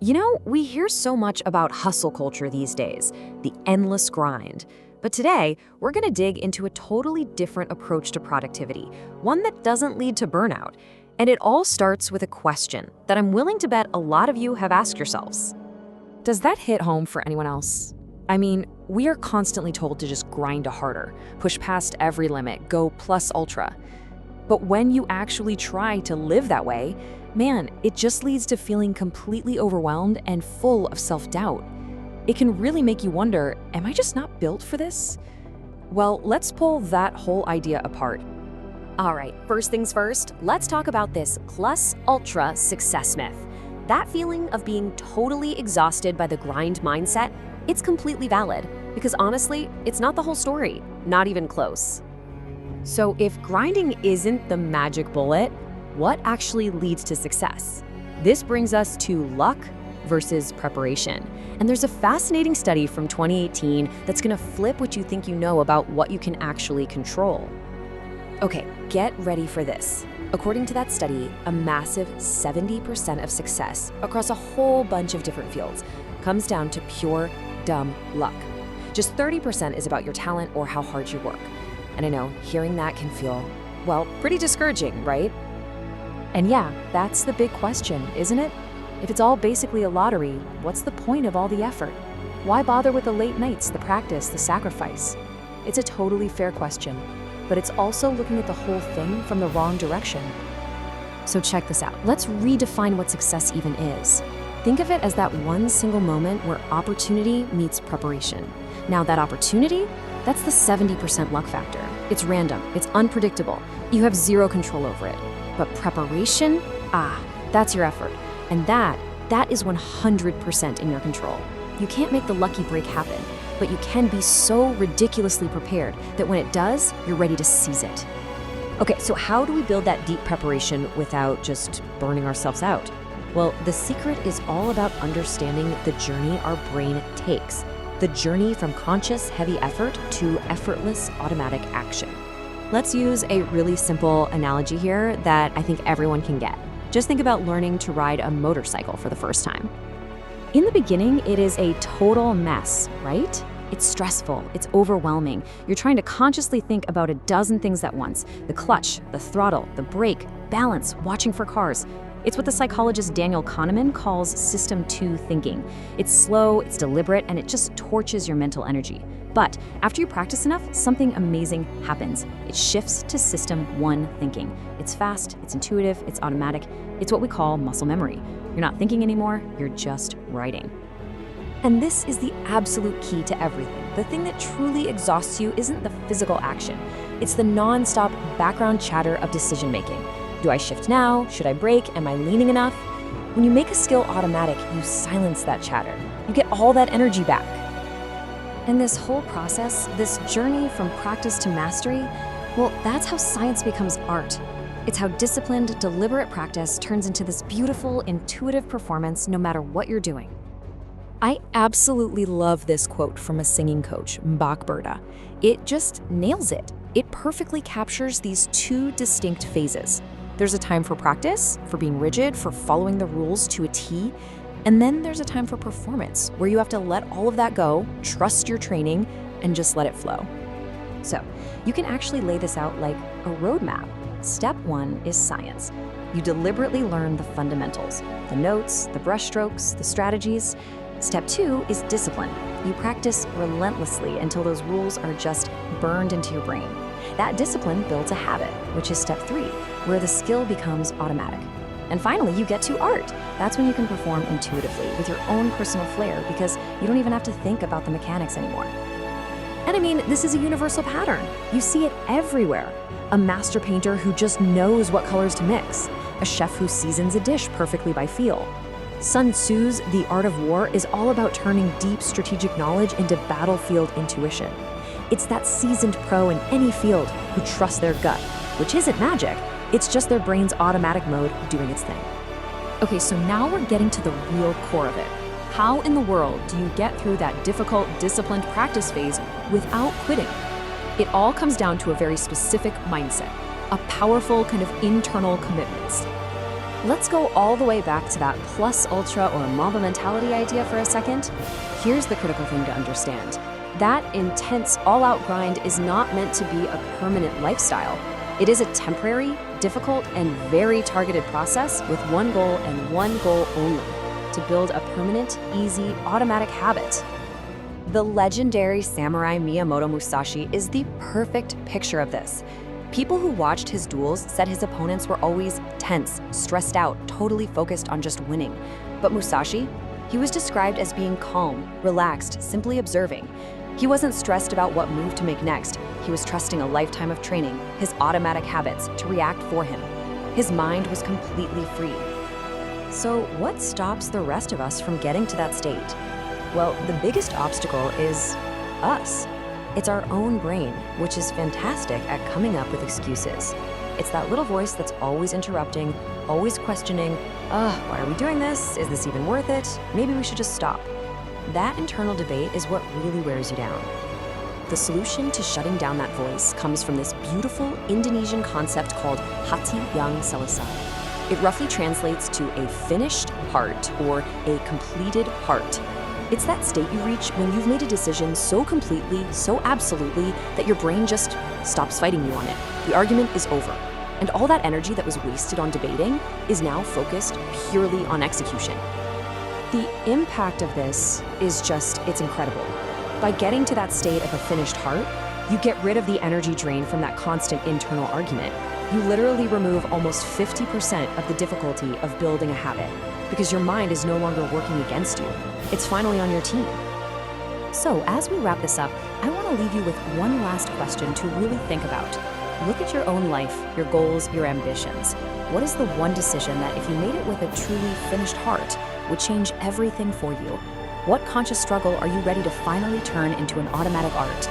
We hear so much about hustle culture these days, the endless grind. But today, we're going to dig into a totally different approach to productivity, one that doesn't lead to burnout. And it all starts with a question that I'm willing to bet a lot of you have asked yourselves. Does that hit home for anyone else? I mean, we are constantly told to just grind harder, push past every limit, go plus ultra. But when you actually try to live that way, man, it just leads to feeling completely overwhelmed and full of self-doubt. It can really make you wonder, am I just not built for this? Well, let's pull that whole idea apart. All right, first things first, let's talk about this plus ultra success myth. That feeling of being totally exhausted by the grind mindset, it's completely valid, because honestly, it's not the whole story, not even close. So if grinding isn't the magic bullet, what actually leads to success? This brings us to luck versus preparation. And there's a fascinating study from 2018 that's gonna flip what you think you know about what you can actually control. Okay, get ready for this. According to that study, a massive 70% of success across a whole bunch of different fields comes down to pure, dumb luck. Just 30% is about your talent or how hard you work. And I know, hearing that can feel, well, pretty discouraging, right? And yeah, that's the big question, isn't it? If it's all basically a lottery, what's the point of all the effort? Why bother with the late nights, the practice, the sacrifice? It's a totally fair question, but it's also looking at the whole thing from the wrong direction. So check this out. Let's redefine what success even is. Think of it as that one single moment where opportunity meets preparation. Now that opportunity, that's the 70% luck factor. It's random, it's unpredictable. You have zero control over it. But preparation, that's your effort. And that is 100% in your control. You can't make the lucky break happen, but you can be so ridiculously prepared that when it does, you're ready to seize it. Okay, so how do we build that deep preparation without just burning ourselves out? Well, the secret is all about understanding the journey our brain takes. The journey from conscious, heavy effort to effortless, automatic action. Let's use a really simple analogy here that I think everyone can get. Just think about learning to ride a motorcycle for the first time. In the beginning, it is a total mess, right? It's stressful, it's overwhelming. You're trying to consciously think about a dozen things at once. The clutch, the throttle, the brake, balance, watching for cars. It's what the psychologist Daniel Kahneman calls System 2 thinking. It's slow, it's deliberate, and it just torches your mental energy. But after you practice enough, something amazing happens. It shifts to System 1 thinking. It's fast, it's intuitive, it's automatic. It's what we call muscle memory. You're not thinking anymore, you're just writing. And this is the absolute key to everything. The thing that truly exhausts you isn't the physical action. It's the non-stop background chatter of decision making. Do I shift now? Should I brake? Am I leaning enough? When you make a skill automatic, you silence that chatter. You get all that energy back. And this whole process, this journey from practice to mastery, well, that's how science becomes art. It's how disciplined, deliberate practice turns into this beautiful, intuitive performance no matter what you're doing. I absolutely love this quote from a singing coach, Mamba. It just nails it. It perfectly captures these two distinct phases. There's a time for practice, for being rigid, for following the rules to a T, and then there's a time for performance, where you have to let all of that go, trust your training, and just let it flow. So, you can actually lay this out like a roadmap. Step 1 is science. You deliberately learn the fundamentals, the notes, the brushstrokes, the strategies. Step 2 is discipline. You practice relentlessly until those rules are just burned into your brain. That discipline builds a habit, which is step 3, where the skill becomes automatic. And finally, you get to art. That's when you can perform intuitively with your own personal flair because you don't even have to think about the mechanics anymore. And I mean, this is a universal pattern. You see it everywhere. A master painter who just knows what colors to mix. A chef who seasons a dish perfectly by feel. Sun Tzu's The Art of War is all about turning deep strategic knowledge into battlefield intuition. It's that seasoned pro in any field who trusts their gut, which isn't magic. It's just their brain's automatic mode doing its thing. Okay, so now we're getting to the real core of it. How in the world do you get through that difficult, disciplined practice phase without quitting? It all comes down to a very specific mindset, a powerful kind of internal commitment. Let's go all the way back to that plus ultra or Mamba mentality idea for a second. Here's the critical thing to understand. That intense, all-out grind is not meant to be a permanent lifestyle. It is a temporary, difficult, and very targeted process with one goal and one goal only: to build a permanent, easy, automatic habit. The legendary samurai Miyamoto Musashi is the perfect picture of this. People who watched his duels said his opponents were always tense, stressed out, totally focused on just winning. But Musashi, he was described as being calm, relaxed, simply observing. He wasn't stressed about what move to make next. He was trusting a lifetime of training, his automatic habits, to react for him. His mind was completely free. So what stops the rest of us from getting to that state? Well, the biggest obstacle is us. It's our own brain, which is fantastic at coming up with excuses. It's that little voice that's always interrupting, always questioning, why are we doing this? Is this even worth it? Maybe we should just stop. That internal debate is what really wears you down. The solution to shutting down that voice comes from this beautiful Indonesian concept called Hati yang Selesai. It roughly translates to a finished heart or a completed heart. It's that state you reach when you've made a decision so completely, so absolutely, that your brain just stops fighting you on it. The argument is over. And all that energy that was wasted on debating is now focused purely on execution. The impact of this is it's incredible. By getting to that state of a finished heart, you get rid of the energy drain from that constant internal argument. You literally remove almost 50% of the difficulty of building a habit, because your mind is no longer working against you. It's finally on your team. So as we wrap this up, I want to leave you with one last question to really think about. Look at your own life, your goals, your ambitions. What is the one decision that, if you made it with a truly finished heart, would change everything for you? What conscious struggle are you ready to finally turn into an automatic art?